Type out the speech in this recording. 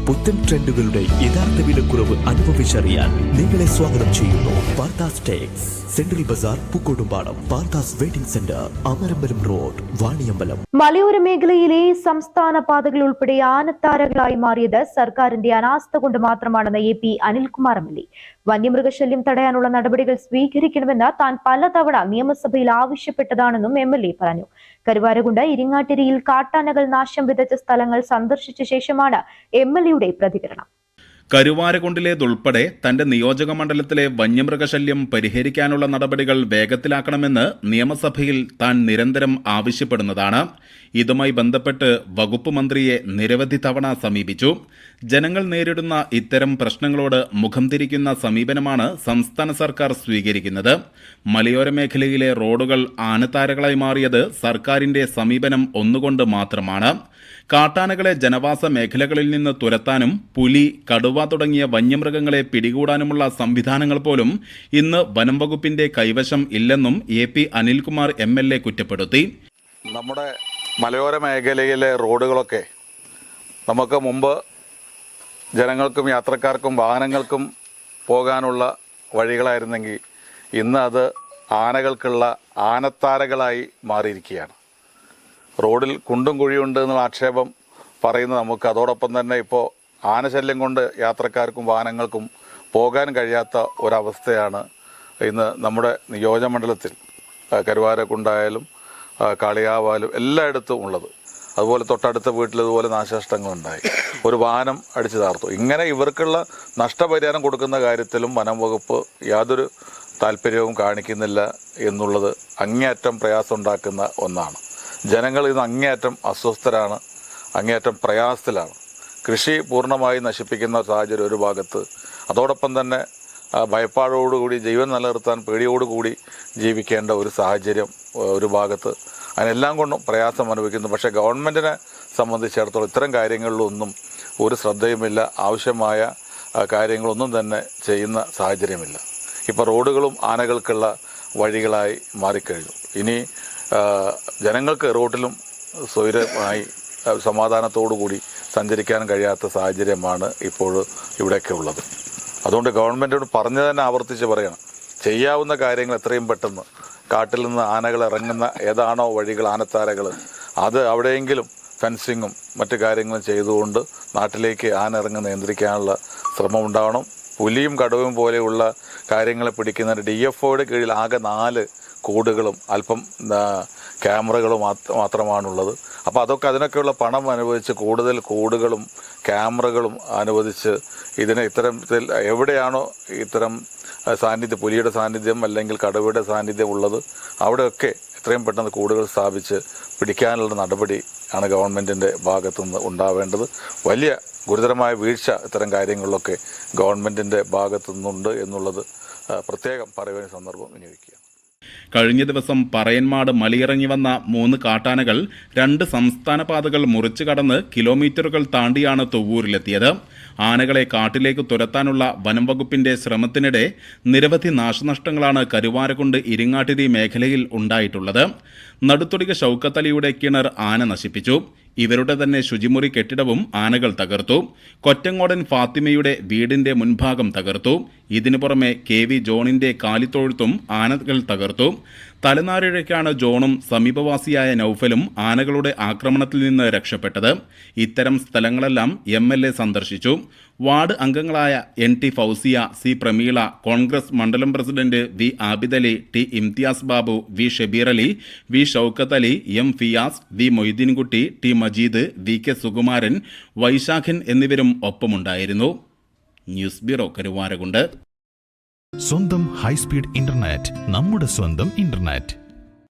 പുത്തൻ ട്രെൻഡുകളുടെ യഥാർത്ഥ വിലക്കുറവ് അനുഭവിച്ചറിയാൻ നിങ്ങളെ സ്വാഗതം ചെയ്യുന്നു Parthas Tex, central bazaar, Pookkottumpadam, Parthas wedding centre, Amarambalam road, Vaniyambalam. മലയോര മേഖലയിലെ സംസ്ഥാന പാതകൾ ഉൾപ്പെടെ ആനത്താരകളായി മാറിയത് സർക്കാരിന്റെ അനാസ്ഥ കൊണ്ട് മാത്രമാണെന്ന് AP അനിൽകുമാർ MLA. വന്യമൃഗശല്യം തടയാനുള്ള നടപടികൾ സ്വീകരിക്കണമെന്ന് താൻ പലതവണ നിയമസഭയിൽ ആവശ്യപ്പെട്ടതാണെന്നും MLA പറഞ്ഞു. കരുവാരകുണ്ട് ഇരിങ്ങാട്ടിരിയിൽ കാട്ടാനകൾ നാശം വിതച്ച സ്ഥലങ്ങൾ സന്ദർശിച്ച ശേഷമാണ് MLAയുടെ പ്രതികരണം. കരുവാരകുണ്ടിലേതുൾപ്പെടെ തന്റെ നിയോജക മണ്ഡലത്തിലെ വന്യമൃഗശല്യം പരിഹരിക്കാനുള്ള നടപടികൾ വേഗത്തിലാക്കണമെന്ന് നിയമസഭയിൽ താൻ നിരന്തരം ആവശ്യപ്പെടുന്നതാണ്. ഇതുമായി ബന്ധപ്പെട്ട് വകുപ്പ് മന്ത്രിയെ നിരവധി തവണ സമീപിച്ചു. ജനങ്ങൾ നേരിടുന്ന ഇത്തരം പ്രശ്നങ്ങളോട് മുഖം തിരിക്കുന്ന സമീപനമാണ് സംസ്ഥാന സർക്കാർ സ്വീകരിക്കുന്നത്. മലയോര മേഖലയിലെ റോഡുകൾ ആനത്താരകളായി മാറിയത് സർക്കാരിന്റെ സമീപനം ഒന്നുകൊണ്ട് മാത്രമാണ്. കാട്ടാനകളെ ജനവാസ മേഖലകളിൽ നിന്ന് തുരത്താനും പുലി, കടുവ തുടങ്ങിയ വന്യമൃഗങ്ങളെ പിടികൂടാനുമുള്ള സംവിധാനങ്ങൾ പോലും ഇന്ന് വനം വകുപ്പിന്റെ കൈവശം ഇല്ലെന്നും AP അനിൽകുമാർ MLA കുറ്റപ്പെടുത്തി. നമ്മുടെ മലയോര മേഖലയിലെ റോഡുകളൊക്കെ നമുക്ക് മുമ്പ് ജനങ്ങൾക്കും യാത്രക്കാർക്കും വാഹനങ്ങൾക്കും പോകാനുള്ള വഴികളായിരുന്നെങ്കിൽ ഇന്ന് അത് ആനകൾക്കുള്ള ആനത്താരകളായി മാറിയിരിക്കുകയാണ്. റോഡിൽ കുണ്ടും കുഴിയുണ്ട് എന്നുള്ള ആക്ഷേപം പറയുന്ന നമുക്ക് അതോടൊപ്പം തന്നെ ഇപ്പോൾ ആനശല്യം കൊണ്ട് യാത്രക്കാർക്കും വാഹനങ്ങൾക്കും പോകാൻ കഴിയാത്ത ഒരവസ്ഥയാണ് ഇന്ന് നമ്മുടെ നിയോജകമണ്ഡലത്തിൽ കരുവാരക്കുണ്ടായാലും കാളികാവാലും എല്ലായിടത്തും ഉള്ളത്. അതുപോലെ തൊട്ടടുത്ത വീട്ടിൽ ഇതുപോലെ നാശനഷ്ടങ്ങളുണ്ടായി, ഒരു വാഹനം അടിച്ചു താർത്തു. ഇങ്ങനെ ഇവർക്കുള്ള നഷ്ടപരിഹാരം കൊടുക്കുന്ന കാര്യത്തിലും വനം വകുപ്പ് യാതൊരു താല്പര്യവും കാണിക്കുന്നില്ല എന്നുള്ളത് അങ്ങേയറ്റം പ്രയാസം ഉണ്ടാക്കുന്ന ഒന്നാണ്. ജനങ്ങൾ ഇന്ന് അങ്ങേയറ്റം അസ്വസ്ഥരാണ്, അങ്ങേയറ്റം പ്രയാസത്തിലാണ്. കൃഷി പൂർണ്ണമായി നശിപ്പിക്കുന്ന സാഹചര്യം ഒരു ഭാഗത്ത്, അതോടൊപ്പം തന്നെ ഭയപ്പാടോടുകൂടി ജീവൻ നിലനിർത്താൻ പേടിയോടുകൂടി ജീവിക്കേണ്ട ഒരു സാഹചര്യം ഒരു ഭാഗത്ത്. അതിനെല്ലാം കൊണ്ടും പ്രയാസം അനുഭവിക്കുന്നു. പക്ഷേ ഗവൺമെൻറ്റിനെ സംബന്ധിച്ചിടത്തോളം ഇത്തരം കാര്യങ്ങളിലൊന്നും ഒരു ശ്രദ്ധയുമില്ല, ആവശ്യമായ കാര്യങ്ങളൊന്നും തന്നെ ചെയ്യുന്ന സാഹചര്യമില്ല. ഇപ്പോൾ റോഡുകളും ആനകൾക്കുള്ള വഴികളായി മാറിക്കഴിഞ്ഞു. ഇനി ജനങ്ങൾക്ക് റോഡിലും സ്വൈരമായി സമാധാനത്തോടുകൂടി സഞ്ചരിക്കാൻ കഴിയാത്ത സാഹചര്യമാണ് ഇപ്പോൾ ഇവിടെയൊക്കെ ഉള്ളത്. അതുകൊണ്ട് ഗവൺമെൻറ്റിനോട് പറഞ്ഞു തന്നെ ആവർത്തിച്ച് പറയണം, ചെയ്യാവുന്ന കാര്യങ്ങൾ എത്രയും പെട്ടെന്ന് കാട്ടിൽ നിന്ന് ആനകൾ ഇറങ്ങുന്ന ഏതാണോ വഴികൾ, ആനത്താരകൾ, അത് അവിടെയെങ്കിലും ഫെൻസിങ്ങും മറ്റു കാര്യങ്ങളും ചെയ്തുകൊണ്ട് നാട്ടിലേക്ക് ആന ഇറങ്ങി നിയന്ത്രിക്കാനുള്ള ശ്രമം ഉണ്ടാവണം. പുലിയും കടുവയും പോലെയുള്ള കാര്യങ്ങളെ പിടിക്കുന്നതിന് DFOയുടെ കീഴിൽ ആകെ 4 കൂടുകളും അല്പം ക്യാമറകളും മാത്രമാണുള്ളത്. അപ്പോൾ അതിനൊക്കെയുള്ള പണം അനുവദിച്ച് കൂടുതൽ കൂടുകളും ക്യാമറകളും അനുവദിച്ച് ഇത്തരത്തിൽ എവിടെയാണോ ഇത്തരം സാന്നിധ്യം, പുലിയുടെ സാന്നിധ്യം അല്ലെങ്കിൽ കടുവയുടെ സാന്നിധ്യം ഉള്ളത്, അവിടെയൊക്കെ എത്രയും പെട്ടെന്ന് കൂടുകൾ സ്ഥാപിച്ച് പിടിക്കാനുള്ള നടപടി ആണ് ഗവൺമെൻറ്റിൻ്റെ ഭാഗത്തുനിന്ന് ഉണ്ടാവേണ്ടത്. വലിയ ഗുരുതരമായ വീഴ്ച ഇത്തരം കാര്യങ്ങളിലൊക്കെ ഗവൺമെൻറ്റിൻ്റെ ഭാഗത്തുനിന്നുണ്ട് എന്നുള്ളത് പ്രത്യേകം പറയുന്ന സന്ദർഭം വിനിയോഗിക്കുക. കഴിഞ്ഞ ദിവസം പറയന്മാട് മലയിറങ്ങി വന്ന 3 കാട്ടാനകൾ 2 സംസ്ഥാന പാതകൾ മുറിച്ചു കടന്ന് കിലോമീറ്ററുകൾ താണ്ടിയാണ് തുവ്വൂരിലെത്തിയത്. ആനകളെ കാട്ടിലേക്ക് തുരത്താനുള്ള വനം വകുപ്പിന്റെ ശ്രമത്തിനിടെ നിരവധി നാശനഷ്ടങ്ങളാണ് കരുവാരകുണ്ട് ഇരിങ്ങാട്ടിരി മേഖലയിൽ ഉണ്ടായിട്ടുള്ളത്. നടുത്തൊടിക ഷൗക്കത്തലിയുടെ കിണർ ആന നശിപ്പിച്ചു. ഇവരുടെ തന്നെ ശുചിമുറി കെട്ടിടവും ആനകൾ തകർത്തു. കൊറ്റങ്ങോടൻ ഫാത്തിമയുടെ വീടിന്റെ മുൻഭാഗം തകർത്തു. ഇതിനു പുറമെ KV ജോണിന്റെ കാലിത്തൊഴുത്തും ആനകൾ തകർത്തു. തലനാരിഴയ്ക്കാണ് ജോണും സമീപവാസിയായ നൌഫലും ആനകളുടെ ആക്രമണത്തിൽ നിന്ന് രക്ഷപ്പെട്ടത്. ഇത്തരം സ്ഥലങ്ങളെല്ലാം MLA സന്ദർശിച്ചു. വാർഡ് അംഗങ്ങളായ NT ഫൗസിയ, C പ്രമീള, കോൺഗ്രസ് മണ്ഡലം president V Abidali, T Imthiyas Babu, V Shabeer Ali, V Shoukath Ali, M Fiyas, V Moideenkutty, T Majeed, VK Sukumaran, Vaishakhan എന്നിവരും ഒപ്പമുണ്ടായിരുന്നു. News bureau, Karuvarakundu. സ്വന്തം ഹൈസ്പീഡ് ഇന്റർനെറ്റ്, നമ്മുടെ സ്വന്തം ഇന്റർനെറ്റ്.